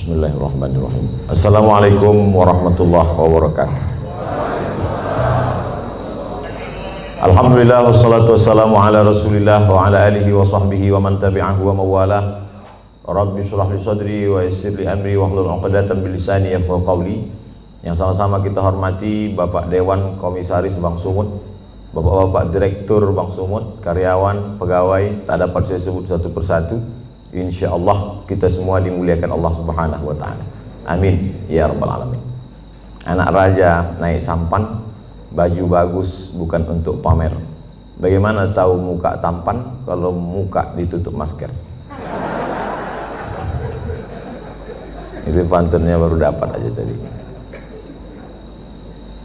Bismillahirrahmanirrahim. Assalamualaikum warahmatullahi wabarakatuh. Alhamdulillah wassalatu wassalamu ala Rasulillah wa ala alihi wa sahbihi wa man tabi'ahu wa mawalah. Rabbi shrah li sadri wa yassir li amri wahlul 'uqdatam min lisani yafqahu qawli. Yang sama-sama kita hormati Bapak Dewan Komisaris Bank Sumut, Bapak-bapak Direktur Bank Sumut, karyawan, pegawai, tak dapat saya sebut satu persatu. Insyaallah kita semua dimuliakan Allah Subhanahu wa taala. Amin ya rabbal alamin. Anak raja naik sampan, baju bagus bukan untuk pamer. Bagaimana tahu muka tampan kalau muka ditutup masker? Itu pantunnya baru dapat aja tadi.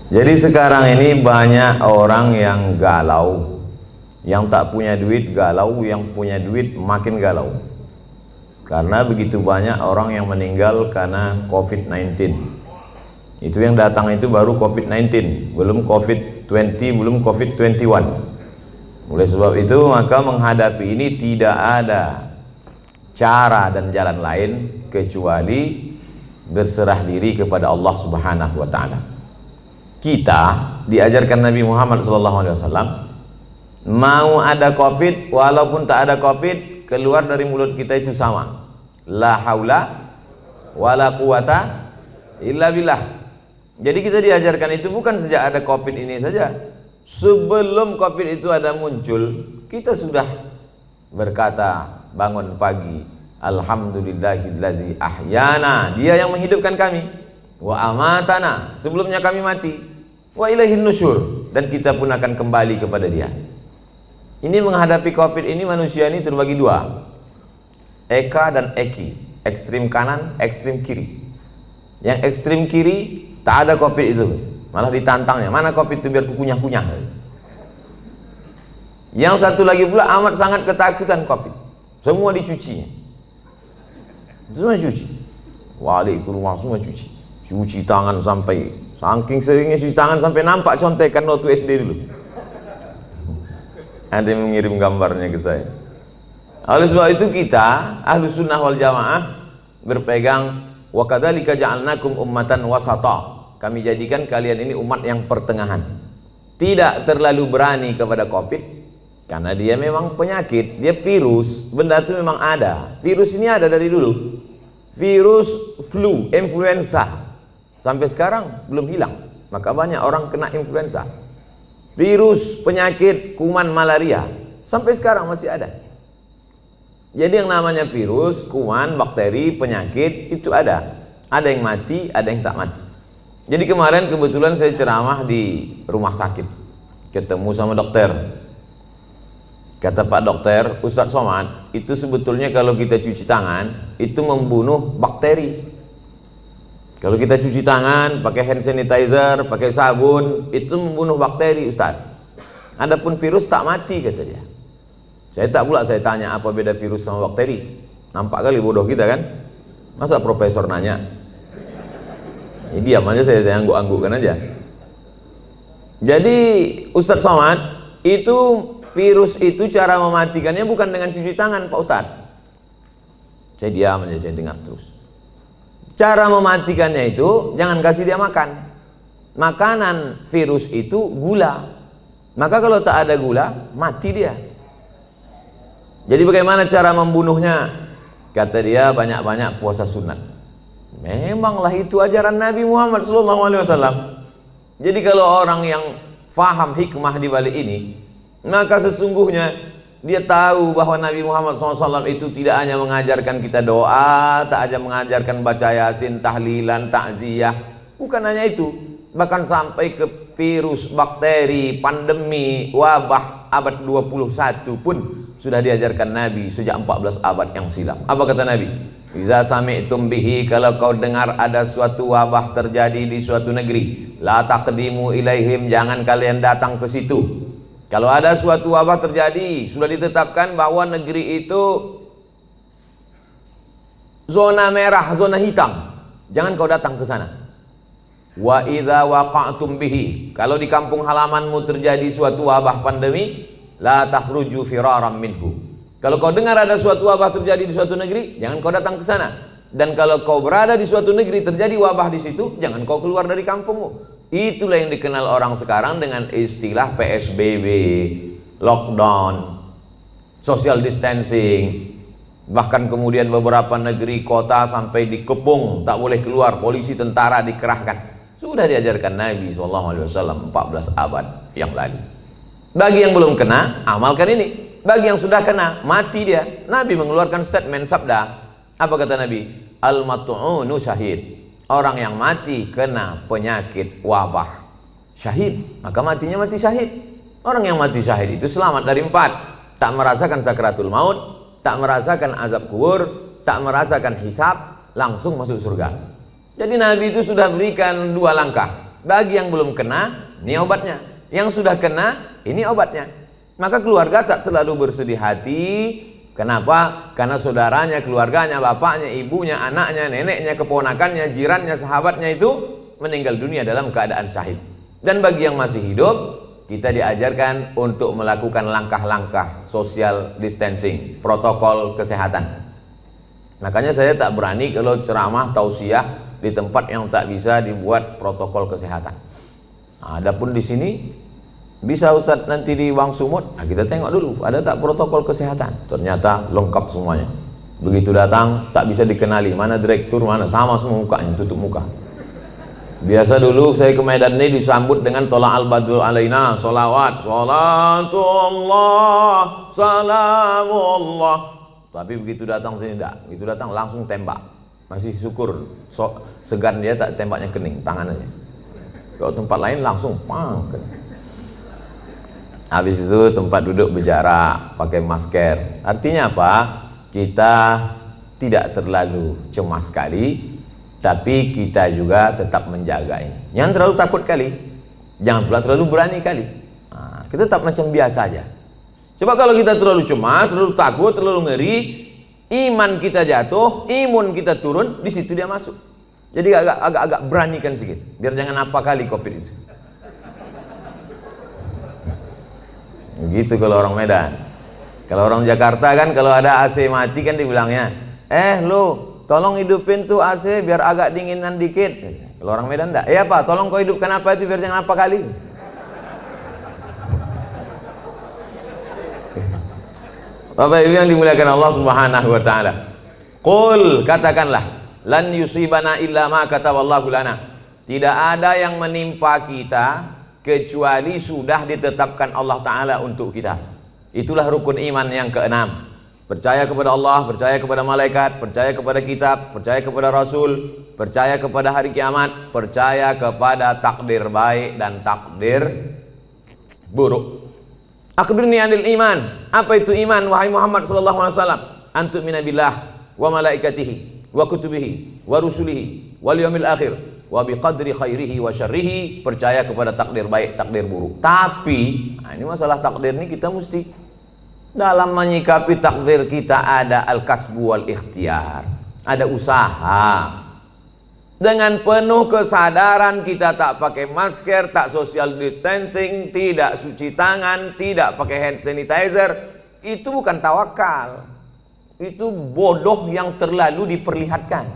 Jadi sekarang ini banyak orang yang galau, yang tak punya duit galau, yang punya duit makin galau. Karena begitu banyak orang yang meninggal karena COVID-19. Itu yang datang itu baru COVID-19, belum COVID-20, belum COVID-21. Oleh sebab itu maka menghadapi ini tidak ada cara dan jalan lain kecuali berserah diri kepada Allah Subhanahu wa taala. Kita diajarkan Nabi Muhammad SAW, mau ada COVID walaupun tak ada COVID, keluar dari mulut kita itu sama. La haula wala quwata illa billah. Jadi kita diajarkan itu bukan sejak ada COVID ini saja. Sebelum COVID itu ada muncul, kita sudah berkata bangun pagi, alhamdulillahillazi ahyana, dia yang menghidupkan kami, wa amatana, sebelumnya kami mati, wa ilaihin nusyur, dan kita pun akan kembali kepada dia. Ini menghadapi COVID ini manusia ini terbagi dua, Eka dan Eki, ekstrim kanan, ekstrim kiri. Yang ekstrim kiri tak ada COVID itu, malah ditantangnya, mana COVID itu biar kukunyah-kunyah. Yang satu lagi pula amat sangat ketakutan COVID, semua dicucinya, semua cuci, wali ke rumah semua cuci tangan sampai, saking seringnya cuci tangan sampai nampak contekan waktu SD dulu. Ada yang mengirim gambarnya ke saya. Oleh sebab itu kita Ahlus Sunnah wal Jamaah berpegang wa kadzalika ja'alnakum ummatan wasata. Kami jadikan kalian ini umat yang pertengahan. Tidak terlalu berani kepada COVID karena dia memang penyakit, dia virus, benda itu memang ada. Virus ini ada dari dulu. Virus flu, influenza. Sampai sekarang belum hilang. Maka banyak orang kena influenza. Virus penyakit kuman malaria sampai sekarang masih ada. Jadi yang namanya virus, kuman, bakteri, penyakit itu ada. Ada yang mati, ada yang tak mati. Jadi kemarin kebetulan saya ceramah di rumah sakit, ketemu sama dokter. Kata Pak Dokter, Ustadz Somad, itu sebetulnya kalau kita cuci tangan itu membunuh bakteri. Kalau kita cuci tangan pakai hand sanitizer, pakai sabun, itu membunuh bakteri, Ustadz. Adapun virus tak mati, kata dia. Saya tak pula saya tanya apa beda virus sama bakteri. Nampak kali bodoh kita kan? Masa profesor nanya? Ya, diam aja, saya angguk-anggukkan aja. Jadi Ustadz Somad, itu virus itu cara mematikannya bukan dengan cuci tangan, Pak Ustadz. Saya diam aja, saya dengar terus. Cara mematikannya itu jangan kasih dia makan. Makanan virus itu gula. Maka kalau tak ada gula, mati dia. Jadi bagaimana cara membunuhnya? Kata dia banyak-banyak puasa sunat. Memanglah itu ajaran Nabi Muhammad SAW. Jadi kalau orang yang faham hikmah di balik ini, maka sesungguhnya dia tahu bahwa Nabi Muhammad SAW itu tidak hanya mengajarkan kita doa, tak hanya mengajarkan baca yasin, tahlilan, takziah. Bukan hanya itu, bahkan sampai ke virus, bakteri, pandemi, wabah abad 21 pun sudah diajarkan Nabi sejak 14 abad yang silam. Apa kata Nabi? Iza sami'tum bihi, kalau kau dengar ada suatu wabah terjadi di suatu negeri, la taqdimu ilaihim, jangan kalian datang ke situ. Kalau ada suatu wabah terjadi, sudah ditetapkan bahwa negeri itu zona merah, zona hitam, jangan kau datang ke sana. Wa idza waqa'tum bihi, kalau di kampung halamanmu terjadi suatu wabah pandemi, la takhruju firaram minhu. Kalau kau dengar ada suatu wabah terjadi di suatu negeri, jangan kau datang ke sana. Dan kalau kau berada di suatu negeri terjadi wabah di situ, jangan kau keluar dari kampungmu. Itulah yang dikenal orang sekarang dengan istilah PSBB, lockdown, social distancing. Bahkan kemudian beberapa negeri kota sampai dikepung, tak boleh keluar, polisi tentara dikerahkan. Sudah diajarkan Nabi SAW 14 abad yang lalu. Bagi yang belum kena, amalkan ini. Bagi yang sudah kena, mati dia. Nabi mengeluarkan statement sabda. Apa kata Nabi? Al-mat'unu syahid. Orang yang mati kena penyakit wabah, syahid, maka matinya mati syahid. Orang yang mati syahid itu selamat dari 4. Tak merasakan sakratul maut, tak merasakan azab kubur, tak merasakan hisab, langsung masuk surga. Jadi Nabi itu sudah berikan 2 langkah. Bagi yang belum kena, ini obatnya. Yang sudah kena, ini obatnya. Maka keluarga tak terlalu bersedih hati. Kenapa? Karena saudaranya, keluarganya, bapaknya, ibunya, anaknya, neneknya, keponakannya, jirannya, sahabatnya itu meninggal dunia dalam keadaan syahid. Dan bagi yang masih hidup, kita diajarkan untuk melakukan langkah-langkah social distancing, protokol kesehatan. Makanya saya tak berani kalau ceramah tausiah di tempat yang tak bisa dibuat protokol kesehatan. Nah, adapun di sini bisa Ustadz nanti di Wang Sumut, nah, kita tengok dulu ada tak protokol kesehatan. Ternyata lengkap semuanya. Begitu datang tak bisa dikenali mana direktur, mana, sama semua mukanya, tutup muka. Biasa dulu saya ke Medan ini disambut dengan tola al-badul alaina, solawat, salatullah, salamullah. Tapi begitu datang sini tidak, begitu datang langsung tembak. Masih syukur segan dia tak tembaknya kening tangannya. Kalau tempat lain langsung pang. Habis itu tempat duduk berjarak, pakai masker. Artinya apa? Kita tidak terlalu cemas sekali, tapi kita juga tetap menjaga ini. Jangan terlalu takut kali, jangan pula terlalu berani kali. Nah, kita tetap macam biasa aja. Coba kalau kita terlalu cemas, terlalu takut, terlalu ngeri, iman kita jatuh, imun kita turun, di situ dia masuk. Jadi agak beranikan sedikit, biar jangan apa kali COVID itu. Begitu kalau orang Medan. Kalau orang Jakarta kan kalau ada AC mati kan dibilangnya, lu tolong hidupin tuh AC biar agak dinginan dikit. Kalau orang Medan enggak, apa tolong kau hidupkan apa itu biar jangan apa kali. Bapak Ibu yang dimuliakan Allah Subhanahu wa taala. Qul, katakanlah, lan yusibana illa ma kataballahu lana. Tidak ada yang menimpa kita kecuali sudah ditetapkan Allah Ta'ala untuk kita. Itulah rukun iman yang ke-6. Percaya kepada Allah, percaya kepada malaikat, percaya kepada kitab, percaya kepada Rasul, percaya kepada hari kiamat, percaya kepada takdir baik dan takdir buruk. Akhbirni anil iman. Apa itu iman, wahai Muhammad sallallahu alaihi wasallam? Antu'mina billah wa malaikatihi wa kutubihi wa rusulihi wal yawmil akhir wa biqadri khairihi wa syarrihi. Percaya kepada takdir baik, takdir buruk. Tapi ini masalah takdir ini kita mesti dalam menyikapi takdir kita ada al-kasbu wal ikhtiar, ada usaha. Dengan penuh kesadaran kita tak pakai masker, tak social distancing, tidak cuci tangan, tidak pakai hand sanitizer, itu bukan tawakal. Itu bodoh yang terlalu diperlihatkan.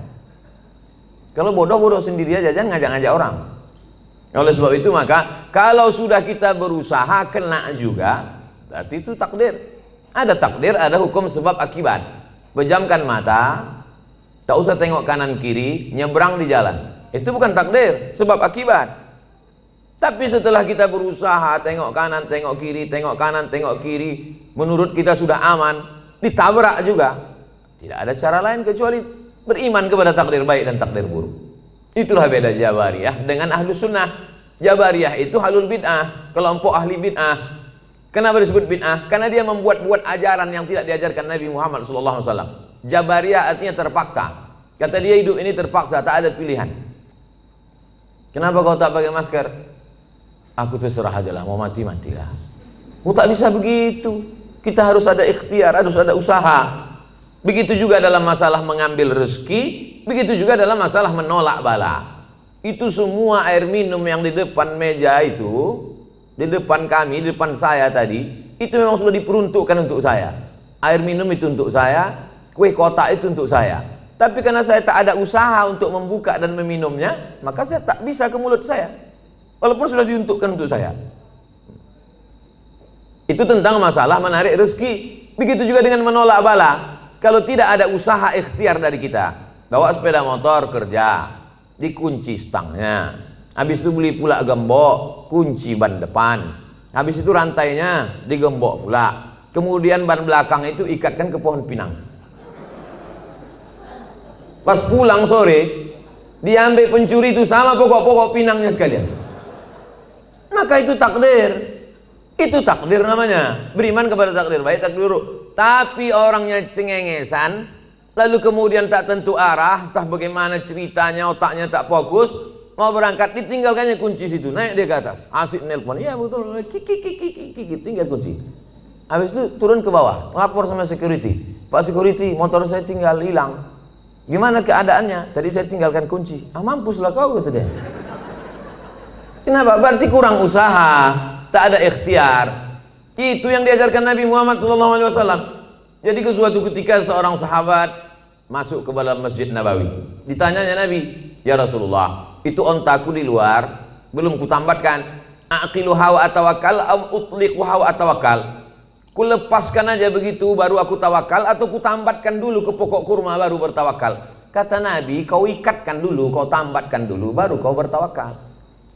Kalau bodoh sendiri aja, jangan ngajak-ngajak orang. Oleh sebab itu maka kalau sudah kita berusaha kena juga, berarti itu takdir. Ada takdir, ada hukum sebab akibat. Pejamkan mata, tak usah tengok kanan kiri, nyebrang di jalan. Itu bukan takdir, sebab akibat. Tapi setelah kita berusaha tengok kanan, tengok kiri, tengok kanan, tengok kiri, menurut kita sudah aman, ditabrak juga. Tidak ada cara lain kecuali beriman kepada takdir baik dan takdir buruk. Itulah beda Jabariyah dengan Ahlus Sunnah. Jabariyah itu halul bid'ah, kelompok ahli bid'ah. Kenapa disebut bid'ah? Karena dia membuat-buat ajaran yang tidak diajarkan Nabi Muhammad SAW. Jabariyah artinya terpaksa. Kata dia hidup ini terpaksa, tak ada pilihan. Kenapa kau tak pakai masker? Aku terserah aja lah, mau mati matilah. Oh, tak bisa begitu. Kita harus ada ikhtiar, harus ada usaha. Begitu juga dalam masalah mengambil rezeki, begitu juga dalam masalah menolak bala. Itu semua air minum yang di depan meja itu, di depan kami, di depan saya tadi, itu memang sudah diperuntukkan untuk saya. Air minum itu untuk saya, kue kotak itu untuk saya. Tapi karena saya tak ada usaha untuk membuka dan meminumnya, maka saya tak bisa ke mulut saya. Walaupun sudah diuntukkan untuk saya. Itu tentang masalah menarik rezeki. Begitu juga dengan menolak bala. Kalau tidak ada usaha ikhtiar dari kita, bawa sepeda motor kerja, dikunci stangnya. Habis itu beli pula gembok, kunci ban depan. Habis itu rantainya digembok pula. Kemudian ban belakang itu ikatkan ke pohon pinang. Pas pulang sore, diambil pencuri itu sama pokok-pokok pinangnya sekalian. Maka itu takdir. Itu takdir namanya. Beriman kepada takdir baik, takdir buruk. Tapi orangnya cengengesan, lalu kemudian tak tentu arah, entah bagaimana ceritanya, otaknya tak fokus, mau berangkat, ditinggalkannya kunci situ, naik dia ke atas, asik nelpon, iya betul, kiki, tinggal kunci. Habis itu turun ke bawah, lapor sama security, Pak security, motor saya tinggal hilang. Gimana keadaannya? Tadi saya tinggalkan kunci. Ah, mampuslah kau, kata dia. Kenapa? Berarti kurang usaha, tak ada ikhtiar. Itu yang diajarkan Nabi Muhammad SAW. Jadi ke suatu ketika seorang sahabat masuk ke dalam Masjid Nabawi. Ditanyanya Nabi, ya Rasulullah, itu ontaku di luar, belum kutambatkan. Aqiluha wa atawakal, am utliquha wa atawakal. Ku lepaskan aja begitu baru aku tawakal, atau ku tambatkan dulu ke pokok kurma baru bertawakal. Kata Nabi, kau ikatkan dulu, kau tambatkan dulu baru kau bertawakal.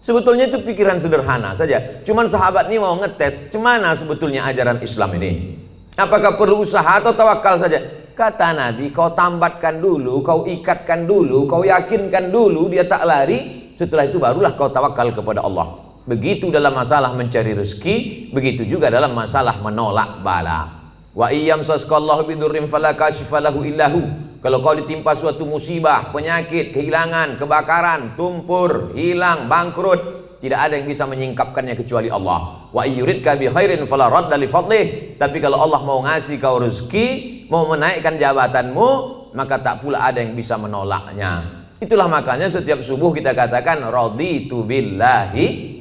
Sebetulnya itu pikiran sederhana saja. Cuman sahabat ini mau ngetes cemana sebetulnya ajaran Islam ini. Apakah perlu usaha atau tawakal saja? Kata Nabi, kau tambatkan dulu, kau ikatkan dulu, kau yakinkan dulu dia tak lari. Setelah itu barulah kau tawakal kepada Allah. Begitu dalam masalah mencari rezeki, begitu juga dalam masalah menolak bala. Wa iyam sasqallahu bidurrim fala kashifa lahu illahu. Kalau kau ditimpa suatu musibah, penyakit, kehilangan, kebakaran, tumpur, hilang, bangkrut, tidak ada yang bisa menyingkapkannya kecuali Allah. Wa yuridka bi khairin fala radda li fadlih. Tapi kalau Allah mau ngasih kau rezeki, mau menaikkan jabatanmu, maka tak pula ada yang bisa menolaknya. Itulah makanya setiap subuh kita katakan raditu billahi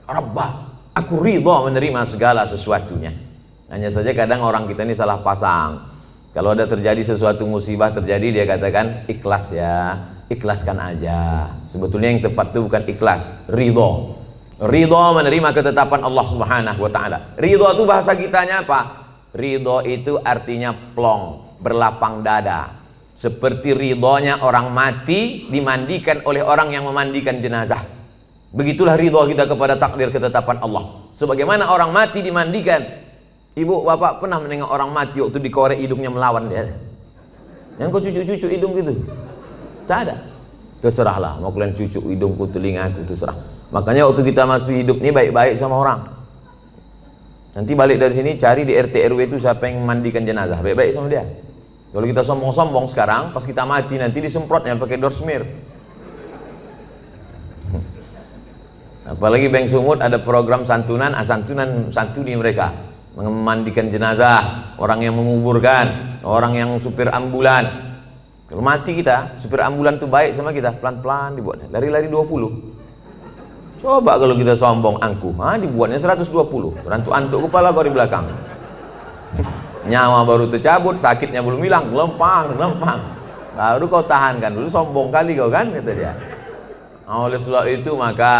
Rabbah, aku ridha menerima segala sesuatunya. Hanya saja kadang orang kita ini salah pasang. Kalau ada terjadi sesuatu musibah terjadi, dia katakan ikhlas ya, ikhlaskan aja. Sebetulnya yang tepat itu bukan ikhlas, ridha. Ridha menerima ketetapan Allah Subhanahu wa taala. Ridha itu bahasa kitanya apa? Ridha itu artinya plong, berlapang dada. Seperti ridhonya orang mati dimandikan oleh orang yang memandikan jenazah. Begitulah ridha kita kepada takdir ketetapan Allah. Sebagaimana orang mati dimandikan. Ibu, bapak pernah menengok orang mati waktu dikorek hidungnya melawan dia? Yang kau cucuk-cucuk hidung gitu? Tak ada. Terserahlah, mau kalian cucuk hidungku, telingaku, terserah. Makanya waktu kita masih hidup ini baik-baik sama orang. Nanti balik dari sini cari di RT RW itu siapa yang memandikan jenazah, baik-baik sama dia. Kalau kita sombong-sombong sekarang, pas kita mati nanti disemprotnya pakai dorsmir. Apalagi Bank Sumut ada program santunan, santuni mereka memandikan jenazah, orang yang menguburkan, orang yang supir ambulan. Kalau mati kita, supir ambulan tuh baik sama kita, pelan-pelan dibuatnya, lari-lari 20. Coba kalau kita sombong angkuh, dibuatnya 120, rantuk-antuk kepala kau di belakang. Nyawa baru tercabut, sakitnya belum hilang, lempang. Baru kau tahankan dulu, sombong kali kau kan, kata dia. Oleh sebab itu maka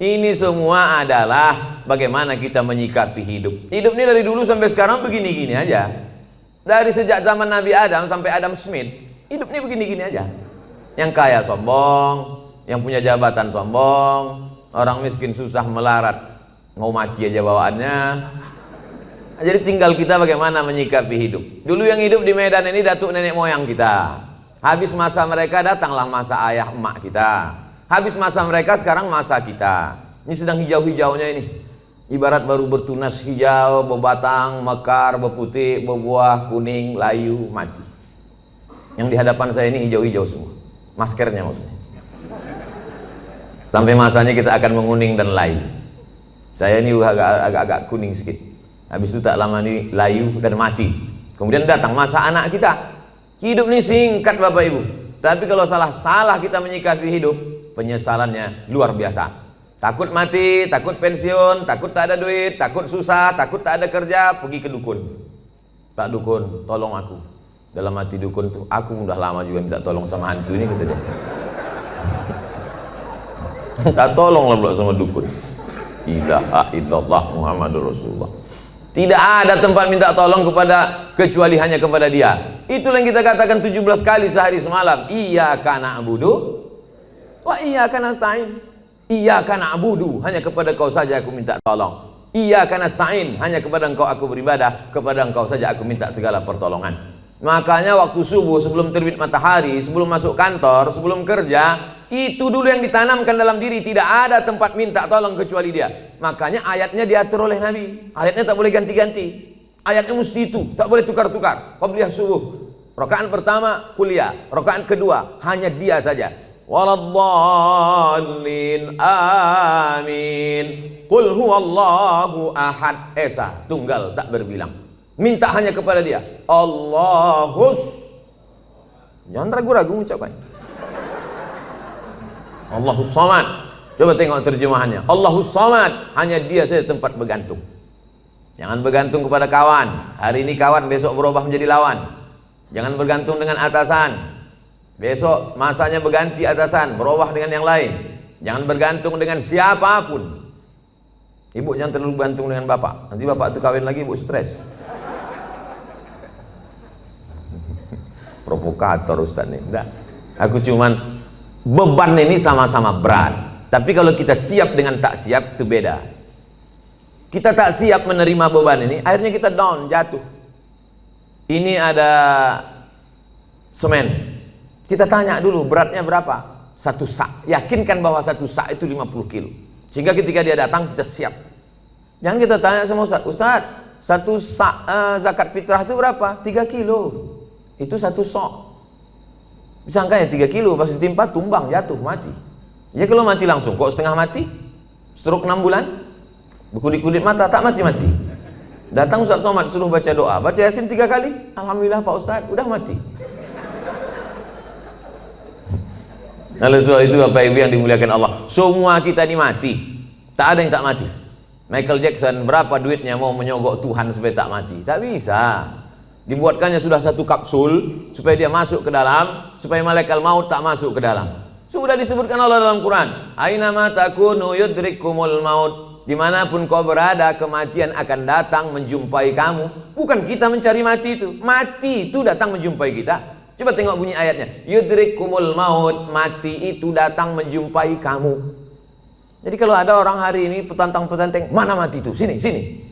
ini semua adalah bagaimana kita menyikapi hidup. Hidup ini dari dulu sampai sekarang begini-gini aja. Dari sejak zaman Nabi Adam sampai Adam Smith, hidup ini begini-gini aja. Yang kaya sombong, yang punya jabatan sombong, orang miskin susah melarat, mau mati aja bawaannya. Jadi tinggal kita bagaimana menyikapi hidup. Dulu yang hidup di Medan ini datuk nenek moyang kita. Habis masa mereka datanglah masa ayah emak kita. Habis masa mereka sekarang masa kita. Ini sedang hijau-hijaunya ini. Ibarat baru bertunas hijau, berbatang, mekar, berputih, berbuah, kuning, layu, mati. Yang di hadapan saya ini hijau-hijau semua. Maskernya maksudnya. Sampai masanya kita akan menguning dan layu. Saya ini agak kuning sedikit. Habis itu tak lama ini layu dan mati. Kemudian datang masa anak kita. Hidup ini singkat Bapak Ibu. Tapi kalau salah kita menyikapi hidup, penyesalannya luar biasa. Takut mati, takut pensiun, takut tak ada duit, takut susah, takut tak ada kerja, pergi ke dukun. Pak dukun, tolong aku. Dalam hati dukun tuh, aku udah lama juga minta tolong sama hantu ini, kata dia. Minta tolong lah pula sama dukun. Ilaha illallah Muhammadur Rasulullah. Tidak ada tempat minta tolong kecuali hanya kepada dia. Itulah yang kita katakan 17 kali sehari semalam. Iyyaka na'budu wa iyyaka nasta'in. Iyyaka na'budu, hanya kepada Kau saja aku minta tolong. Iyyaka nasta'in, hanya kepada Engkau aku beribadah, kepada Engkau saja aku minta segala pertolongan. Makanya waktu subuh, sebelum terbit matahari, sebelum masuk kantor, sebelum kerja, itu dulu yang ditanamkan dalam diri. Tidak ada tempat minta tolong kecuali dia. Makanya ayatnya diatur oleh Nabi. Ayatnya tak boleh ganti-ganti. Ayatnya mesti itu, tak boleh tukar-tukar. Qabliyah subuh, rakaat pertama kuliah, rakaat kedua hanya dia saja. Waladdallin, amin. Qul huwallahu ahad, esa, tunggal tak berbilang. Minta hanya kepada dia. Allahus, jangan ragu-ragu ucapannya. Allahus samad. Coba tengok terjemahannya. Allahus samad, hanya dia saja tempat bergantung. Jangan bergantung kepada kawan. Hari ini kawan, besok berubah menjadi lawan. Jangan bergantung dengan atasan. Besok masanya berganti atasan, berubah dengan yang lain. Jangan bergantung dengan siapapun. Ibu jangan terlalu bergantung dengan bapak. Nanti bapak itu kawin lagi, ibu stres. Provokator Ustaz nih. Enggak. Aku cuman, beban ini sama-sama berat. Tapi kalau kita siap dengan tak siap, itu beda. Kita tak siap menerima beban ini, akhirnya kita down, jatuh. Ini ada semen. Kita tanya dulu beratnya berapa? 1 sak. Yakinkan bahwa 1 sak itu 50 kilo. Sehingga ketika dia datang kita siap. Jangan kita tanya sama Ustaz, Ustaz, 1 sak zakat fitrah itu berapa? 3 kilo. Itu 1 sok. Disangkanya 3 kilo, pas ditimpa tumbang, jatuh, mati. Ya kalau mati langsung, kok setengah mati? Stroke 6 bulan? Berkulit-kulit mata, tak mati-mati. Datang Ustaz Somad suruh baca doa, baca Yasin 3 kali. Alhamdulillah Pak Ustaz, udah mati. Lalu soal itu Bapak Ibu yang dimuliakan Allah, semua kita ini mati. Tak ada yang tak mati. Michael Jackson berapa duitnya mau menyogok Tuhan supaya tak mati? Tak bisa. Dibuatkannya sudah 1 kapsul supaya dia masuk ke dalam, supaya malaikat maut tak masuk ke dalam. Sudah disebutkan Allah dalam Quran, aina ma takunu yudrikumul maut. Dimanapun kau berada, kematian akan datang menjumpai kamu. Bukan kita mencari mati itu. Mati itu datang menjumpai kita. Coba tengok bunyi ayatnya. Yudrikumul maut, mati itu datang menjumpai kamu. Jadi kalau ada orang hari ini petantang-petantang, mana mati itu? Sini, sini.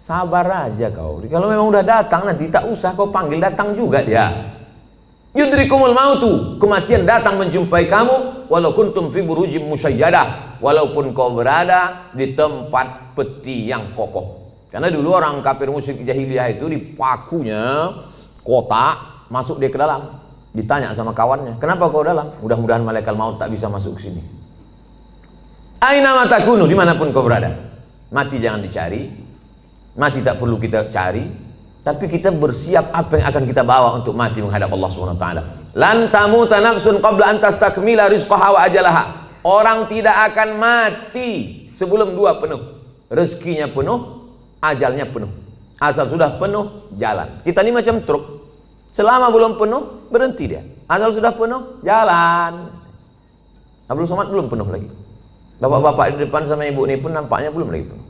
Sabar aja kau. Kalau memang udah datang, nanti tak usah kau panggil, datang juga dia. Yudrikumul mautu, kematian datang menjumpai kamu, walau kuntum fi burujim musyayyadah, walaupun kau berada di tempat peti yang kokoh. Karena dulu orang kafir musyrik jahiliyah itu dipakunya kotak, masuk dia ke dalam, ditanya sama kawannya, kenapa kau dalam? Mudah-mudahan malaikat maut tak bisa masuk ke sini. Aina ma takunu, dimanapun kau berada. Mati jangan dicari. Mati tak perlu kita cari, tapi kita bersiap apa yang akan kita bawa untuk mati menghadap Allah Subhanahu wa taala. Lan tamuta nafsun qabla an tastakmila rizqaha wa ajalaha. Orang tidak akan mati sebelum 2 penuh. Rezekinya penuh, ajalnya penuh. Asal sudah penuh, jalan. Kita ini macam truk. Selama belum penuh, berhenti dia. Asal sudah penuh, jalan. Abdul Somad belum penuh lagi. Bapak-bapak di depan sama ibu ini pun nampaknya belum lagi penuh.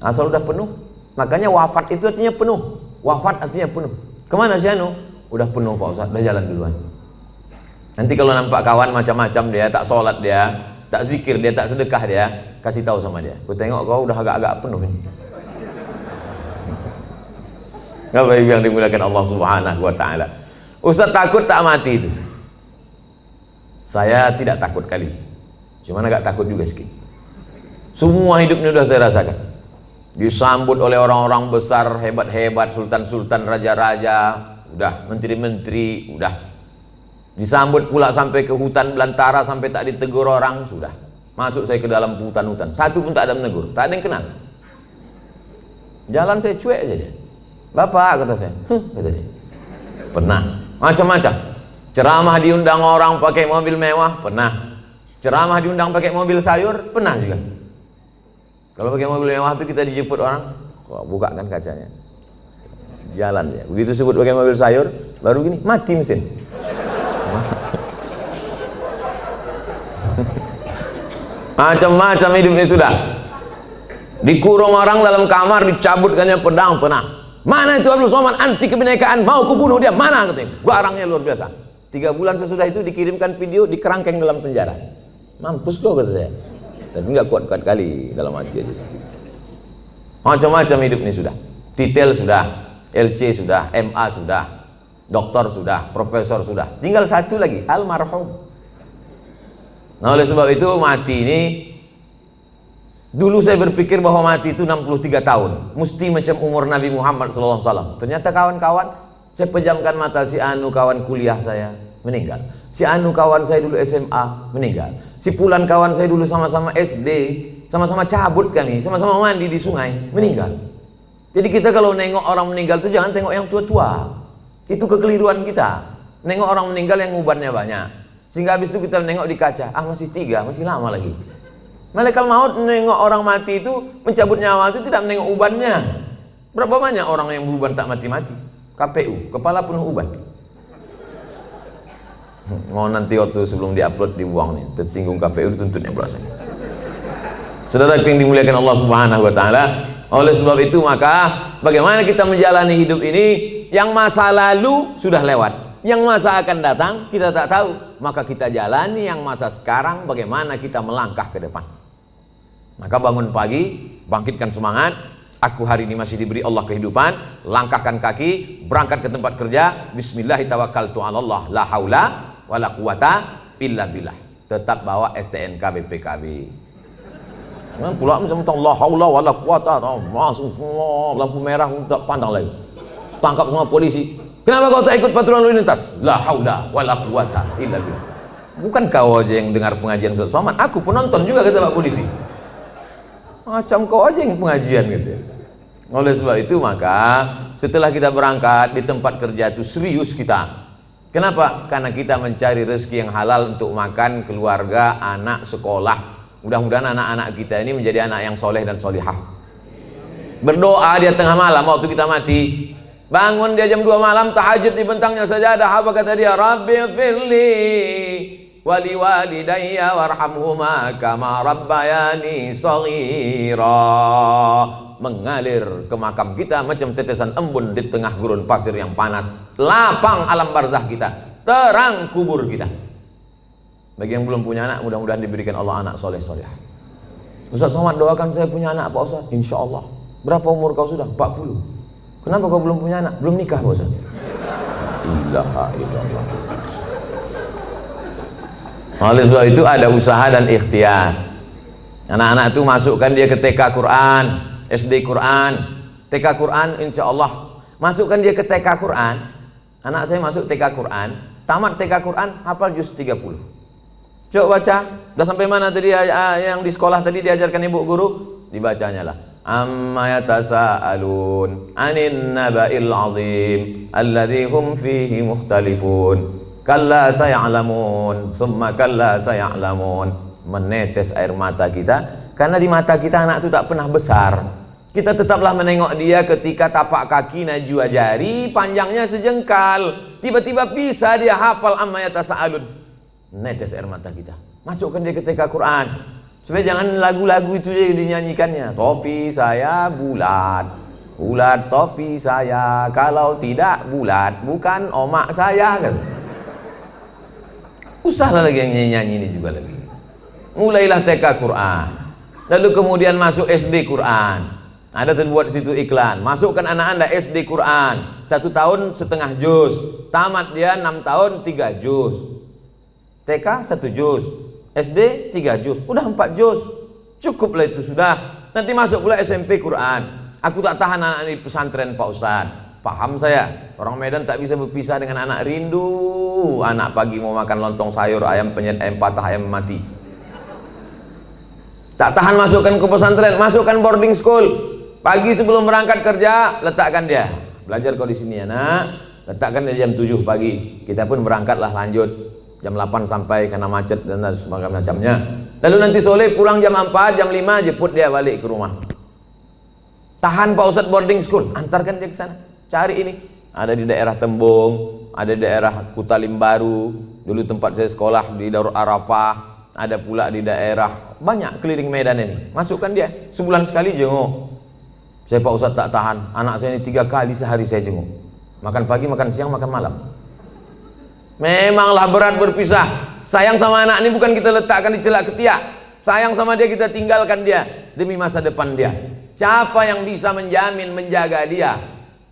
Asal sudah penuh. Makanya wafat itu artinya penuh. Wafat artinya penuh. Kemana si Anu? Udah penuh Pak Ustaz, udah jalan duluan. Nanti kalau nampak kawan macam-macam dia, tak sholat dia, tak zikir dia, tak sedekah dia, kasih tahu sama dia. Ku tengok kau udah agak-agak penuh ini. Bapak Ibu yang dimuliakan Allah Subhanahu wa taala. Ustaz takut tak mati itu? Saya tidak takut kali. Cuma agak takut juga sedikit. Semua hidupnya sudah saya rasakan. Disambut oleh orang-orang besar, hebat-hebat, sultan-sultan, raja-raja, udah menteri-menteri, udah. Disambut pula sampai ke hutan belantara, sampai tak ditegur orang, sudah. Masuk saya ke dalam hutan-hutan, satu pun tak ada menegur, tak ada yang kenal. Jalan saya cuek aja dia. Bapak, kata saya, kata dia. Pernah, macam-macam. Ceramah diundang orang pakai mobil mewah, pernah. Ceramah diundang pakai mobil sayur, pernah juga. Kalau pakai mobil mewah itu kita dijemput orang, buka kan kacanya, jalan ya. Begitu sebut pakai mobil sayur, baru gini mati mesin. Macam-macam hidupnya sudah. Dikurung orang dalam kamar, dicabutkannya pedang panah. Mana itu Abdul Somad, anti kebinekaan, mau kubunuh dia, mana katanya. Garangnya luar biasa. 3 bulan sesudah itu dikirimkan video, dikerangkeng dalam penjara. Mampus kau kata saya. Tapi nggak kuat-kuat kali dalam hati aja. Macam-macam hidup ini sudah. Titel sudah, LC sudah, MA sudah, doktor sudah, profesor sudah. Tinggal satu lagi, almarhum. Nah oleh sebab itu mati ini, dulu saya berpikir bahwa mati itu 63 tahun, mesti macam umur Nabi Muhammad SAW. Ternyata kawan-kawan, saya pejamkan mata, si Anu kawan kuliah saya meninggal, si Anu kawan saya dulu SMA meninggal, si Pulan kawan saya dulu sama-sama SD, sama-sama cabut kami, sama-sama mandi di sungai, meninggal. Jadi kita kalau nengok orang meninggal itu jangan tengok yang tua-tua, itu kekeliruan kita. Nengok orang meninggal yang ubannya banyak, sehingga habis itu kita nengok di kaca, masih 3, masih lama lagi. Malaikat maut menengok orang mati itu, mencabut nyawa itu tidak menengok ubannya. Berapa banyak orang yang beruban tak mati-mati? KPU, kepala penuh uban. Mau nanti waktu sebelum diupload dibuang nih, tersinggung KPU dituntutnya berasa. Saudara yang dimuliakan Allah Subhanahu wa taala, oleh sebab itu maka bagaimana kita menjalani hidup ini, yang masa lalu sudah lewat, yang masa akan datang kita tak tahu, maka kita jalani yang masa sekarang, bagaimana kita melangkah ke depan. Maka bangun pagi, bangkitkan semangat, aku hari ini masih diberi Allah kehidupan, langkahkan kaki, berangkat ke tempat kerja, bismillahirrahmanirrahim, la haula wala quwata illa billah. Tetap bawa STNK BPKB. Jangan pula macam la haula wala quwata, langsung lampu merah tak pandang lagi. Tangkap semua polisi. Kenapa kau tak ikut patroli lalu lintas? La haula wala quwata illa billah. Bukan kau aja yang dengar pengajian Ustaz Somad, aku pun nonton juga kata Pak Polisi. Macam kau aja yang pengajian gitu. Oleh sebab itu maka setelah kita berangkat di tempat kerja itu serius kita. Kenapa? Karena kita mencari rezeki yang halal untuk makan, keluarga, anak, sekolah. Mudah-mudahan anak-anak kita ini menjadi anak yang soleh dan solihah. Berdoa dia tengah malam waktu kita mati. Bangun dia jam 2 malam, tahajud di bentangnya sajadah. Apa kata dia? Rabbi firli wali walidayya warhamhuma kama rabbayani shaghira. Mengalir ke makam kita macam tetesan embun di tengah gurun pasir yang panas. Lapang alam barzah kita, terang kubur kita. Bagi yang belum punya anak, mudah-mudahan diberikan Allah anak soleh soleh. Ustaz Somad doakan saya punya anak Pak Ustaz. Insya Allah. Berapa umur kau sudah? 40. Kenapa kau belum punya anak? Belum nikah Pak Ustaz. Ilaha illallah. Oleh sebab itu ada usaha dan ikhtiar. Anak-anak itu masukkan dia ke TK Quran, SD Quran, TK Quran, insya Allah. Masukkan dia ke TK Quran. Anak saya masuk TK Quran, tamat TK Quran, hafal juz 30. Coba baca, dah sampai mana tadi yang di sekolah tadi diajarkan ibu guru? Dibacanya lah. Amma yatasaalun 'anin naba'il 'azim alladzi hum fihi mukhtalifun. Kalla saya'lamun, summa kalla saya'lamun. Menetes air mata kita, karena di mata kita anak itu tak pernah besar. Kita tetaplah menengok dia ketika tapak kaki najwa jari, panjangnya sejengkal. Tiba-tiba bisa dia hafal amma yatasaalun. Netes air mata kita. Masukkan dia ke TK Quran. Supaya jangan lagu-lagu itu yang dinyanyikannya. Topi saya bulat, bulat topi saya. Kalau tidak bulat, bukan omak saya kan. Usahlah lagi yang nyanyi ini juga lagi. Mulailah TK Quran, lalu kemudian masuk SD Quran. Ada terbuat situ iklan. Masukkan anak anda SD Quran, 1 tahun setengah juz, tamat dia 6 tahun 3 juz. TK 1 juz, SD 3 juz, udah 4 juz. Cukuplah itu sudah. Nanti masuk pula SMP Quran. Aku tak tahan anak di pesantren Pak Ustaz. Paham saya, orang Medan tak bisa berpisah dengan anak rindu. Anak pagi mau makan lontong sayur, ayam penyet, ayam patah, ayam mati. Tak tahan masukkan ke pesantren, masukkan boarding school. Pagi sebelum berangkat kerja, letakkan dia. Belajar kau di sini anak, letakkan dia jam 7 pagi. Kita pun berangkatlah lanjut. Jam 8 sampai karena macet dan semacamnya. Lalu nanti sore pulang jam 4, jam 5 jemput dia balik ke rumah. Tahan Pak Ustadz boarding school, antarkan dia ke sana. cari ini. Ada di daerah Tembung, ada di daerah Kutalimbaru, dulu tempat saya sekolah di Darul Arafah, ada pula di daerah, banyak keliling Medan ini. Masukkan dia, sebulan sekali jenguk. Saya Pak Ustadz tak tahan, anak saya ini 3 kali sehari saya jenguk. Makan pagi, makan siang, makan malam. Memanglah berat berpisah. Sayang sama anak ini bukan kita letakkan di celak ketiak. Sayang sama dia, kita tinggalkan dia demi masa depan dia. Siapa yang bisa menjamin, menjaga dia?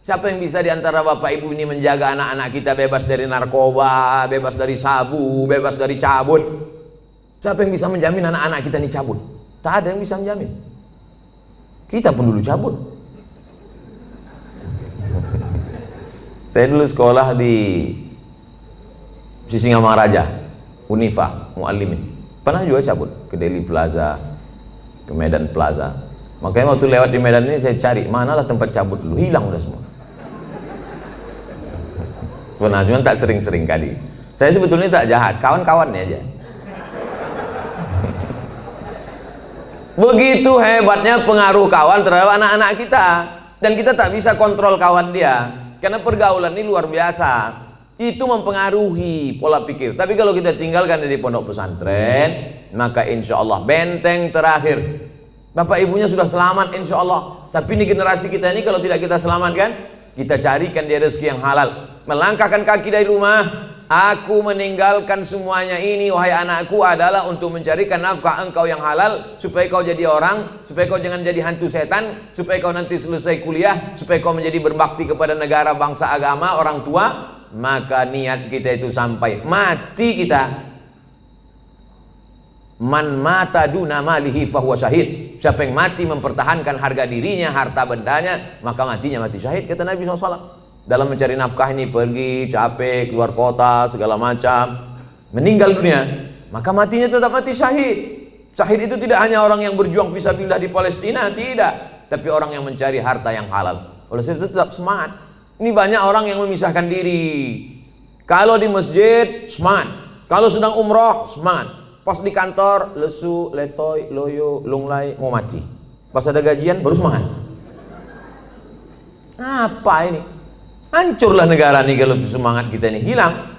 Siapa yang bisa diantara bapak ibu ini menjaga anak-anak kita bebas dari narkoba, bebas dari sabu, bebas dari cabut? Siapa yang bisa menjamin anak-anak kita ini cabut? Tak ada yang bisa menjamin. Kita pun dulu cabut. Saya dulu sekolah di Sisingamangaraja, Unifa, Muallimin. Pernah juga cabut ke Deli Plaza, ke Medan Plaza. Makanya waktu lewat di Medan ini saya cari manalah tempat cabut dulu, hilang udah semua. Pernah, cuma tak sering-sering kali. Saya sebetulnya tak jahat, kawan-kawannya aja. Begitu hebatnya pengaruh kawan terhadap anak-anak kita. Dan kita tak bisa kontrol kawan dia, karena pergaulan ini luar biasa. Itu mempengaruhi pola pikir. Tapi kalau kita tinggalkan dari pondok pesantren, maka insya Allah benteng terakhir. Bapak ibunya sudah selamat insya Allah. Tapi ini generasi kita ini kalau tidak kita selamatkan, kita carikan dia rezeki yang halal. Melangkahkan kaki dari rumah, aku meninggalkan semuanya ini wahai anakku adalah untuk mencarikan nafkah engkau yang halal, supaya kau jadi orang, supaya kau jangan jadi hantu setan, supaya kau nanti selesai kuliah, supaya kau menjadi berbakti kepada negara, bangsa, agama, orang tua. Maka niat kita itu sampai mati kita. Man mata duna malihi fahuwa syahid. Siapa yang mati mempertahankan harga dirinya, harta bendanya, maka matinya mati syahid, kata Nabi SAW. Dalam mencari nafkah ini pergi, capek, keluar kota, segala macam, meninggal dunia, maka matinya tetap mati syahid. Syahid itu tidak hanya orang yang berjuang fisabilillah di Palestina, tidak, tapi orang yang mencari harta yang halal. Oleh sebab itu tetap semangat. Ini banyak orang yang memisahkan diri. Kalau di masjid, semangat. Kalau sedang umroh, semangat. Pas di kantor, lesu, letoy, loyo, lunglai, mau mati. Pas ada gajian, baru semangat. Apa ini? Hancurlah negara ini kalau semangat kita ini hilang.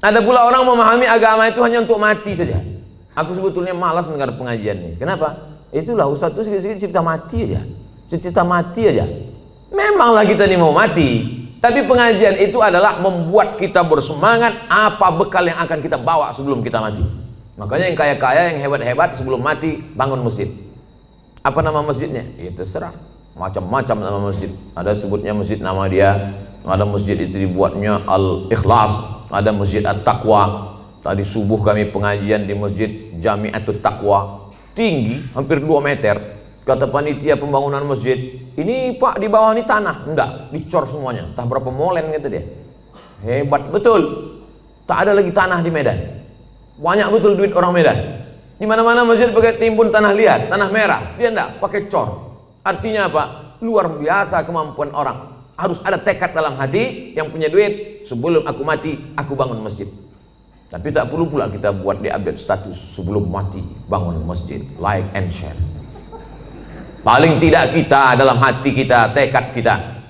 Ada pula orang memahami agama itu hanya untuk mati saja. Aku sebetulnya malas dengar pengajian ini. Kenapa? Itulah Ustaz itu sedikit cerita mati aja. Cerita mati aja. Memanglah kita ini mau mati, tapi pengajian itu adalah membuat kita bersemangat apa bekal yang akan kita bawa sebelum kita mati. Makanya yang kaya-kaya, yang hebat-hebat sebelum mati bangun masjid. Apa nama masjidnya? Ya terserah. Macam-macam nama masjid. Ada sebutnya masjid nama dia, ada masjid itu dibuatnya Al-Ikhlas, ada masjid At-Taqwa. Tadi subuh kami pengajian di masjid Jami'atut Taqwa, tinggi hampir 2 meter. Kata panitia pembangunan masjid, ini Pak di bawah ini tanah. Enggak, dicor semuanya, entah berapa molen kata dia. Hebat betul. Tak ada lagi tanah di Medan. Banyak betul duit orang Medan. Di mana-mana masjid pakai timbun tanah liat, tanah merah. Dia enggak, pakai cor. Artinya apa? Luar biasa kemampuan orang. Harus ada tekad dalam hati yang punya duit. Sebelum aku mati, aku bangun masjid. Tapi tak perlu pula kita buat di update status. Sebelum mati, bangun masjid. Like and share. Paling tidak kita, dalam hati kita, tekad kita.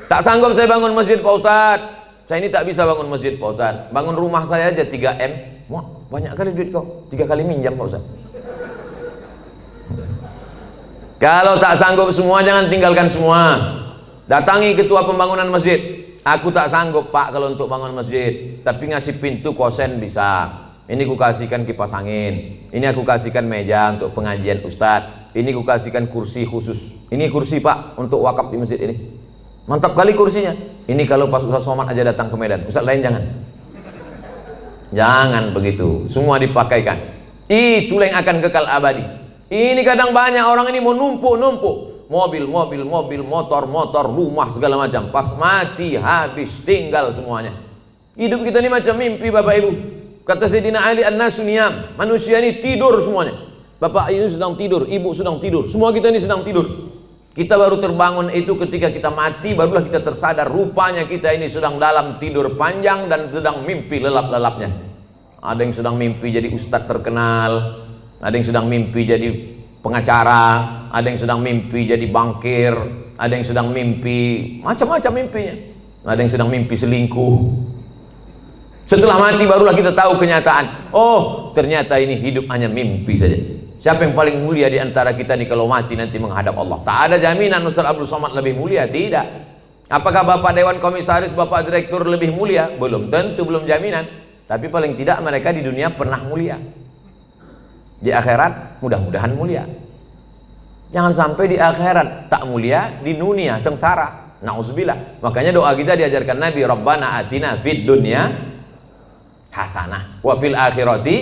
Tak sanggup saya bangun masjid Pak Ustadz. Saya ini tak bisa bangun masjid Pak Ustadz. Bangun rumah saya aja 3M. Wah, banyak kali duit kau. 3 kali minjam Pak Ustadz. Kalau tak sanggup semua, jangan tinggalkan semua. Datangi ketua pembangunan masjid. Aku tak sanggup Pak kalau untuk bangun masjid, tapi ngasih pintu kosen bisa. Ini ku kasihkan kipas angin. Ini aku kasihkan meja untuk pengajian Ustadz. Ini ku kasihkan kursi khusus. Ini kursi Pak untuk wakaf di masjid ini. Mantap kali kursinya. Ini kalau pas Ustadz Somad aja datang ke Medan. Ustadz lain jangan. Jangan begitu. Semua dipakaikan. Itulah yang akan kekal abadi. Ini kadang banyak orang ini mau numpuk-numpuk. Mobil, motor, rumah segala macam. Pas mati habis, tinggal semuanya. Hidup kita ini macam mimpi Bapak Ibu. Kata Sayyidina Ali An-Nasu Niyam, manusia ini tidur semuanya. Bapak ini sedang tidur, ibu sedang tidur, semua kita ini sedang tidur. Kita baru terbangun itu ketika kita mati, barulah kita tersadar rupanya kita ini sedang dalam tidur panjang dan sedang mimpi lelap-lelapnya. Ada yang sedang mimpi jadi ustadz terkenal, ada yang sedang mimpi jadi pengacara, ada yang sedang mimpi jadi bankir, ada yang sedang mimpi macam-macam mimpinya, ada yang sedang mimpi selingkuh. Setelah mati barulah kita tahu kenyataan. Oh, ternyata ini hidup hanya mimpi saja. Siapa yang paling mulia di antara kita nih kalau mati nanti menghadap Allah? Tak ada jaminan Ustaz Abdul Somad lebih mulia, tidak. Apakah Bapak Dewan Komisaris, Bapak Direktur lebih mulia? Belum tentu, belum jaminan. Tapi paling tidak mereka di dunia pernah mulia. Di akhirat mudah-mudahan mulia. Jangan sampai di akhirat tak mulia, di dunia sengsara. Nauzubillah. Makanya doa kita diajarkan Nabi, Rabbana atina fid dunya hasanah wa fil akhirati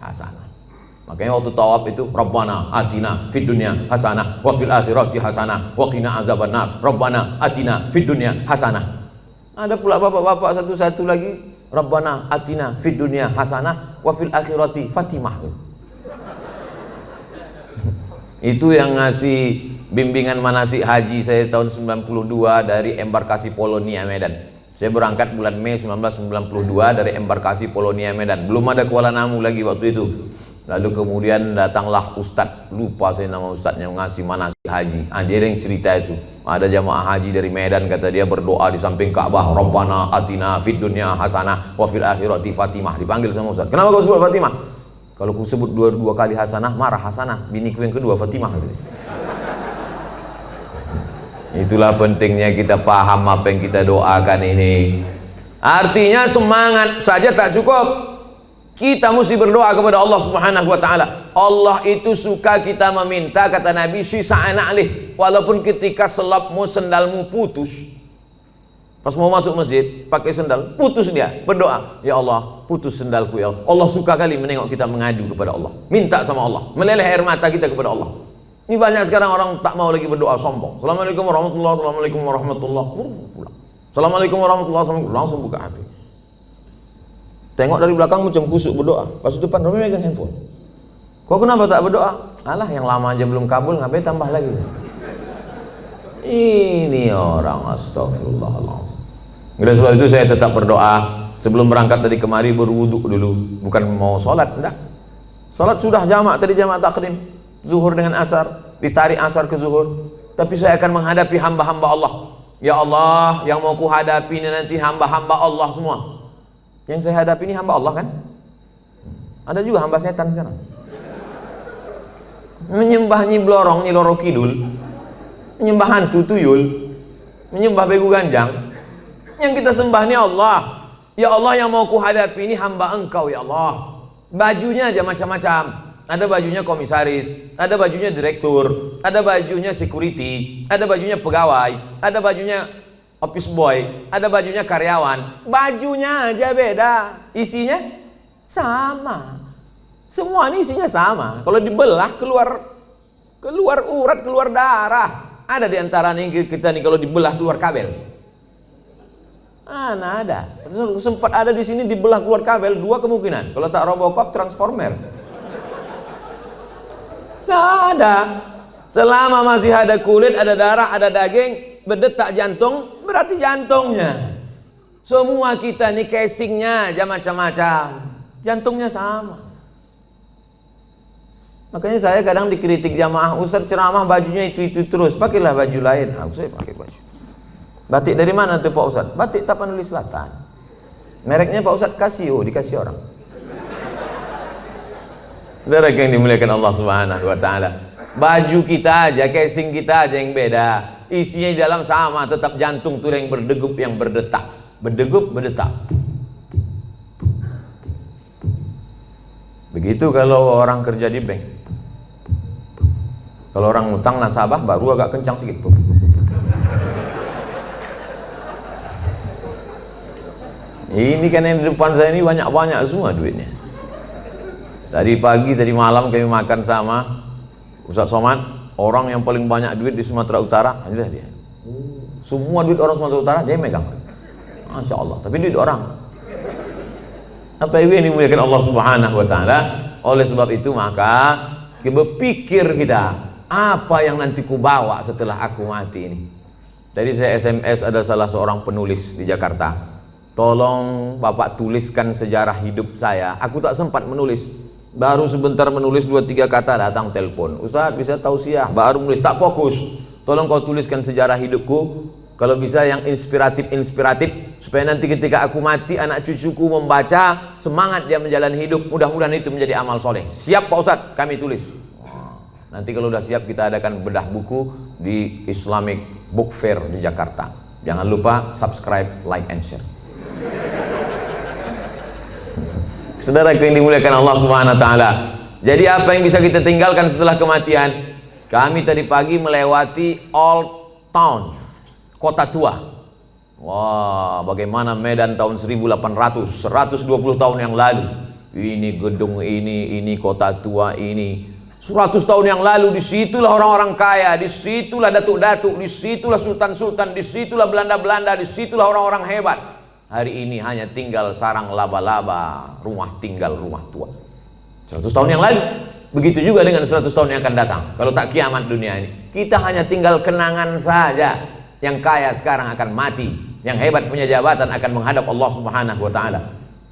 hasanah. Makanya waktu tawaf itu Rabbana atina fid dunya hasanah wa fil akhirati hasanah wa qina azabannar. Rabbana atina fid dunya hasanah. Ada pula bapak-bapak satu-satu lagi, Rabbana atina fid dunya hasanah wa fil akhirati Fatimah. Itu yang ngasih bimbingan manasik haji saya tahun 92 dari embarkasi Polonia Medan. Saya berangkat bulan Mei 1992 dari embarkasi Polonia Medan. Belum ada Kuala Namu lagi waktu itu. Lalu kemudian datanglah Ustadz, lupa saya nama Ustadznya, ngasih manasik haji. Dia yang cerita itu. Ada jamaah haji dari Medan, kata dia berdoa di samping Ka'bah, Rabbana atina fid dunya hasanah wa fil akhirati Fatimah. Dipanggil sama Ustadz. Kenapa kau sebut Fatimah? Kalau ku sebut dua kali hasanah, marah Hasanah. Biniku yang kedua Fatimah. Itulah pentingnya kita paham apa yang kita doakan ini. Artinya semangat saja tak cukup. Kita mesti berdoa kepada Allah Subhanahu wa taala. Allah itu suka kita meminta, kata Nabi, sisa'an alih. Walaupun ketika selapmu, sendalmu putus. Pas mau masuk masjid, pakai sendal, putus dia, berdoa, ya Allah, putus sendalku ya Allah. Allah suka kali menengok kita mengadu kepada Allah. Minta sama Allah, meleleh air mata kita kepada Allah. Ini banyak sekarang orang tak mau lagi berdoa, sombong. Assalamualaikum warahmatullahi wabarakatuh. Assalamualaikum warahmatullahi wabarakatuh. Assalamualaikum warahmatullahi wabarakatuh. Langsung buka HP. Tengok dari belakang macam kusuk berdoa. Pas depan Romi megang handphone. Kau kenapa tak berdoa? Alah, yang lama aja belum kabul, ngapain tambah lagi? Ini orang, astagfirullahaladzim. Oleh sebab itu saya tetap berdoa. Sebelum berangkat tadi kemari berwuduk dulu. Bukan mau sholat, enggak. Sholat sudah jamak, tadi jamak takdim. Zuhur dengan asar, ditarik asar ke zuhur. Tapi saya akan menghadapi hamba-hamba Allah. Ya Allah, yang mau ku hadapi ini nanti hamba-hamba Allah semua. Yang saya hadapi ini hamba Allah kan? Ada juga hamba setan sekarang. Menyembah Nyi Blorong, Nyi Loro Kidul, menyembah hantu tuyul, menyembah begu ganjang. Yang kita sembah ini Allah. Ya Allah, yang mau ku hadapi ini hamba Engkau ya Allah. Bajunya aja macam-macam. Ada bajunya komisaris, ada bajunya direktur, ada bajunya security, ada bajunya pegawai, ada bajunya office boy, ada bajunya karyawan. Bajunya aja beda, isinya sama. Semua ini isinya sama. Kalau dibelah keluar urat, keluar darah. Ada di antara nih kita nih kalau dibelah keluar kabel. Nah, ada. Sempat ada di sini dibelah keluar kabel, dua kemungkinan. Kalau tak Robocop, Transformer. Nggak ada. Selama masih ada kulit, ada darah, ada daging, berdetak jantung, berarti jantungnya. Semua kita nih casingnya aja macam-macam, jantungnya sama. Makanya saya kadang dikritik jamaah, Ustaz ceramah bajunya itu terus, pakailah baju lain. Saya pakai baju. Batik dari mana tuh Pak Ustaz? Batik Tapanuli Selatan. Mereknya Pak Ustaz Casio, dikasih orang. Saudara yang dimuliakan Allah Subhanahu wa taala. Baju kita aja, casing kita aja yang beda. Isinya di dalam sama, tetap jantung tuh yang berdegup, yang berdetak. Berdegup, berdetak. Begitu kalau orang kerja di bank. Kalau orang utang nasabah baru agak kencang sedikit. Ini kan yang di depan saya ini banyak-banyak semua duitnya. Tadi pagi, tadi malam kami makan sama Ustaz Somad, orang yang paling banyak duit di Sumatera Utara, inilah dia. Semua duit orang Sumatera Utara dia megang. Masya Allah, tapi duit orang. Apa ini dimuliakan Allah Subhanahu wa taala? Oleh sebab itu maka berpikir kita, apa yang nanti ku bawa setelah aku mati ini. Tadi saya SMS ada salah seorang penulis di Jakarta. Tolong Bapak tuliskan sejarah hidup saya. Aku tak sempat menulis. Baru sebentar menulis 2-3 kata datang telepon. Ustaz bisa tausiah, baru menulis tak fokus. Tolong kau tuliskan sejarah hidupku. Kalau bisa yang inspiratif supaya nanti ketika aku mati anak cucuku membaca semangat dia menjalani hidup. Mudah-mudahan itu menjadi amal soleh. Siap Pak Ustaz, kami tulis. Nanti kalau udah siap kita adakan bedah buku di Islamic Book Fair di Jakarta. Jangan lupa subscribe, like, and share. Saudara yang dimuliakan Allah Subhanahu wa taala. Jadi apa yang bisa kita tinggalkan setelah kematian? Kami tadi pagi melewati Old Town, kota tua. Wah, bagaimana Medan tahun 1800, 120 tahun yang lalu. Ini gedung ini kota tua ini. 100 tahun yang lalu disitulah orang-orang kaya, disitulah datuk-datuk, disitulah sultan-sultan, disitulah Belanda-Belanda, disitulah orang-orang hebat. Hari ini hanya tinggal sarang laba-laba, rumah tinggal, rumah tua. 100 tahun yang lalu. Begitu juga dengan 100 tahun yang akan datang. Kalau tak kiamat dunia ini, kita hanya tinggal kenangan saja. Yang kaya sekarang akan mati, yang hebat punya jabatan akan menghadap Allah Subhanahu wa taala.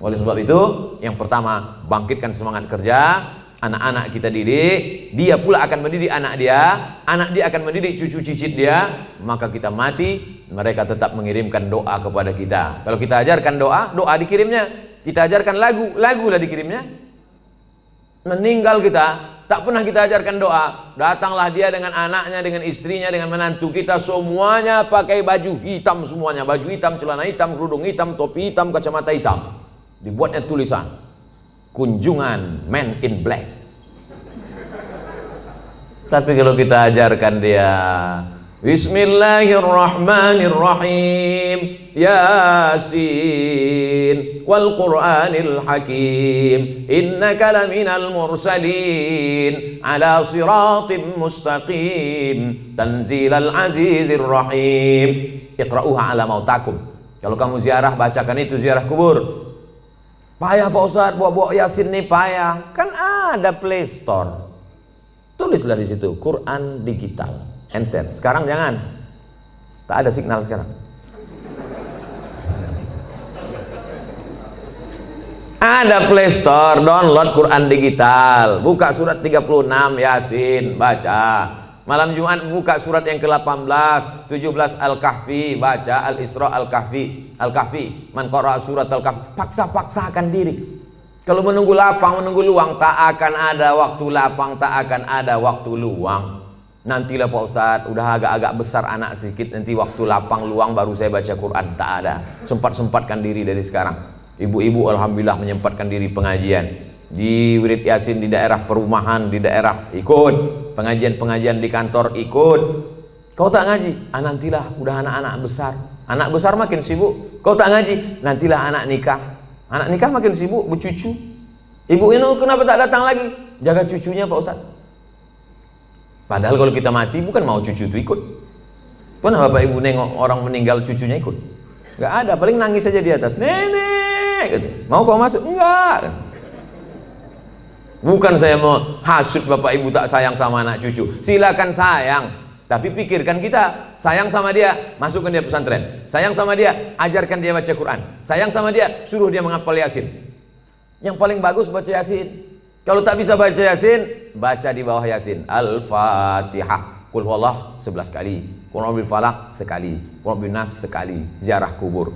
Oleh sebab itu, yang pertama, bangkitkan semangat kerja. Anak-anak kita didik, dia pula akan mendidik anak dia akan mendidik cucu cicit dia, maka kita mati, mereka tetap mengirimkan doa kepada kita. Kalau kita ajarkan doa dikirimnya. Kita ajarkan lagu lah dikirimnya. Meninggal kita, tak pernah kita ajarkan doa. Datanglah dia dengan anaknya, dengan istrinya, dengan menantu kita, semuanya pakai baju hitam semuanya. Baju hitam, celana hitam, kerudung hitam, topi hitam, kacamata hitam. Dibuatnya tulisan, kunjungan Men in Black. Tapi kalau kita ajarkan dia Bismillahirrahmanirrahim, Yasin wal Qur'anil Hakim, innaka laminal mursalin ala siratim mustaqim, tanzilal azizir rahim, iqra'uha ala mautakum. Kalau kamu ziarah, bacakan itu, ziarah kubur. Payah Pak Ustadz, bawa Yasin nih payah. Kan ada Play Store. Tulislah di situ Quran digital. Enter. Sekarang jangan. Tak ada signal sekarang. Ada Play Store, download Quran digital. Buka surat 36 Yasin, baca. Malam Jumat buka surat yang ke-18, 17 Al-Kahfi, baca Al-Isra Al-Kahfi. Man qara'a surat Al-Kahfi, paksa-paksakan diri. Kalau menunggu lapang, menunggu luang, tak akan ada waktu lapang, tak akan ada waktu luang. Nantilah Pak Ustadz, udah agak-agak besar anak sedikit, nanti waktu lapang luang baru saya baca Quran. Tak ada. Sempat-sempatkan diri dari sekarang. Ibu-ibu alhamdulillah menyempatkan diri pengajian. Di wirid Yasin di daerah perumahan, di daerah ikut. Pengajian-pengajian di kantor ikut. Kau tak ngaji? Nantilah, udah anak-anak besar. Anak besar makin sibuk. Kau tak ngaji? Nantilah anak nikah. Anak nikah makin sibuk bercucu. Ibu ini kenapa tak datang lagi? Jaga cucunya Pak Ustadz. Padahal kalau kita mati bukan mau cucu itu ikut. Pernah Bapak Ibu nengok orang meninggal cucunya ikut? Gak ada, paling nangis saja di atas. Nenek, gitu. Mau kau masuk? Enggak. Bukan saya mau hasut Bapak Ibu tak sayang sama anak cucu. Silakan sayang, tapi pikirkan kita. Sayang sama dia, masukkan dia pesantren. Sayang sama dia, ajarkan dia baca Quran. Sayang sama dia, suruh dia menghafal Yasin. Yang paling bagus baca Yasin. Kalau tak bisa baca Yasin, baca di bawah Yasin Al-Fatihah, Qul huwallah 11 kali, Qul a'udzu falaq sekali, Qul a'udzu nas sekali. Ziarah kubur.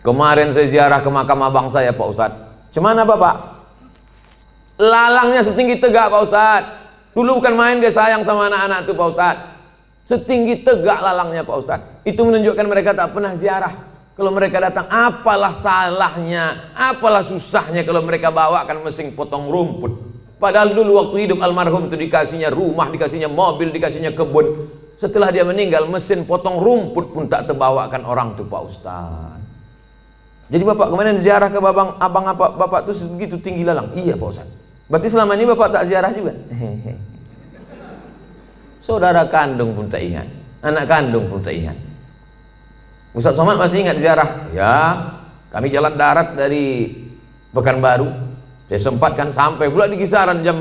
Kemarin saya ziarah ke makam abang saya Pak Ustadz. Cemana Bapak? Lalangnya setinggi tegak Pak Ustadz. Dulu bukan main dia sayang sama anak-anak tuh Pak Ustadz. Setinggi tegak lalangnya Pak Ustadz. Itu menunjukkan mereka tak pernah ziarah. Kalau mereka datang, apalah salahnya, apalah susahnya kalau mereka bawakan mesin potong rumput. Padahal dulu waktu hidup almarhum itu dikasihnya rumah, dikasihnya mobil, dikasihnya kebun. Setelah dia meninggal, mesin potong rumput pun tak terbawakan orang tuh Pak Ustadz. Jadi Bapak kemarin ziarah ke abang apa Bapak tuh segitu tinggi lalang? Iya Pak Ustadz. Berarti selama ini Bapak tak ziarah juga? Saudara kandung pun tak ingat, anak kandung pun tak ingat. Ustaz Somad masih ingat ziarah? Ya, kami jalan darat dari Pekanbaru. Saya sempatkan sampai pula di kisaran jam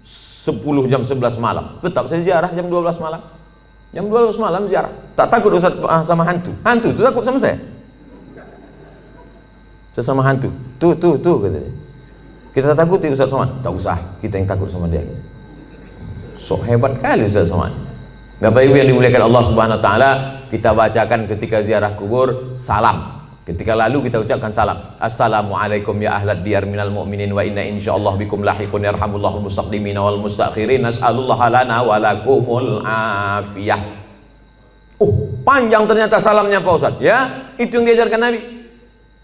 10, jam 11 malam. Tetap saya ziarah jam 12 malam. Jam 12 malam ziarah. Tak takut Ustaz sama hantu. Hantu itu takut sama saya. Saya sama hantu. Tuh katanya. Kita takuti Ustaz Somad? Tak usah, kita yang takut sama dia. Sok hebat kali Ustaz Somad. Bapak Ibu yang dimuliakan Allah Subhanahu wa taala, kita bacakan ketika ziarah kubur salam. Ketika lalu kita ucapkan salam. Assalamualaikum ya ahlad diyar minal mu'minin wa inna insyaallah bikum lahiqun yarhamullahul mustaqdimin wal mustakhirin nas'alullaha lana wa lakumul afiyah. Oh, panjang ternyata salamnya Pak Ustaz. Ya, itu yang diajarkan Nabi.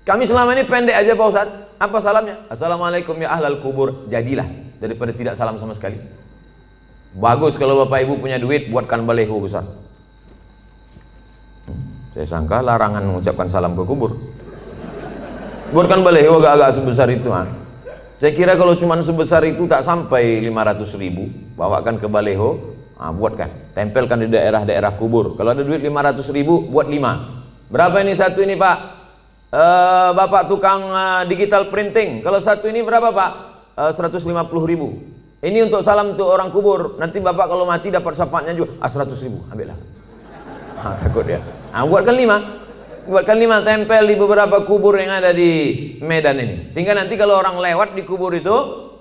Kami selama ini pendek aja Pak Ustaz. Apa salamnya? Assalamualaikum ya ahlal kubur. Jadilah daripada tidak salam sama sekali. Bagus kalau Bapak Ibu punya duit, buatkan baleho besar. Saya sangka larangan mengucapkan salam ke kubur. Buatkan baleho agak-agak sebesar itu. Saya kira kalau cuma sebesar itu tak sampai 500.000, bawakan ke baleho, buatkan, tempelkan di daerah-daerah kubur. Kalau ada duit 500.000, buat 5. Berapa ini satu ini Pak? Bapak tukang digital printing. Kalau satu ini berapa Pak? 150.000. Ini untuk salam untuk orang kubur. Nanti Bapak kalau mati dapat syafaatnya juga. 100.000, ambillah. Takut dia. Buatkan 5. Buatkan 5, tempel di beberapa kubur yang ada di Medan ini. Sehingga nanti kalau orang lewat di kubur itu,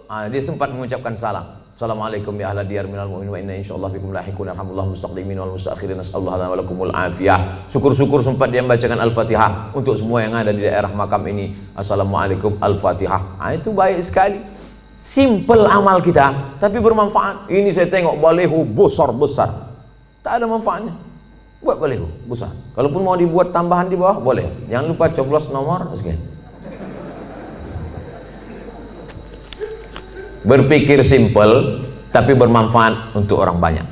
dia sempat mengucapkan salam. Assalamualaikum ya ahlad diyar minal mu'minin wa inna insyaallah bikum lahiqun yarhamullahu mustaqdimin wal mustakhirin nas'alullaha lana wa lakumul afiyah. Syukur-syukur sempat dia membacakan Al-Fatihah untuk semua yang ada di daerah makam ini. Assalamualaikum Al-Fatihah. Itu baik sekali. Simple amal kita, tapi bermanfaat. Ini saya tengok baleho besar-besar, tak ada manfaatnya. Buat baleho besar. Kalaupun mau dibuat tambahan di bawah, boleh. Jangan lupa coblos nomor sekian. Berpikir simple, tapi bermanfaat untuk orang banyak.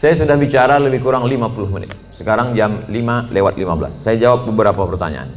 Saya sudah bicara lebih kurang 50 menit. Sekarang jam 5:15. Saya jawab beberapa pertanyaan.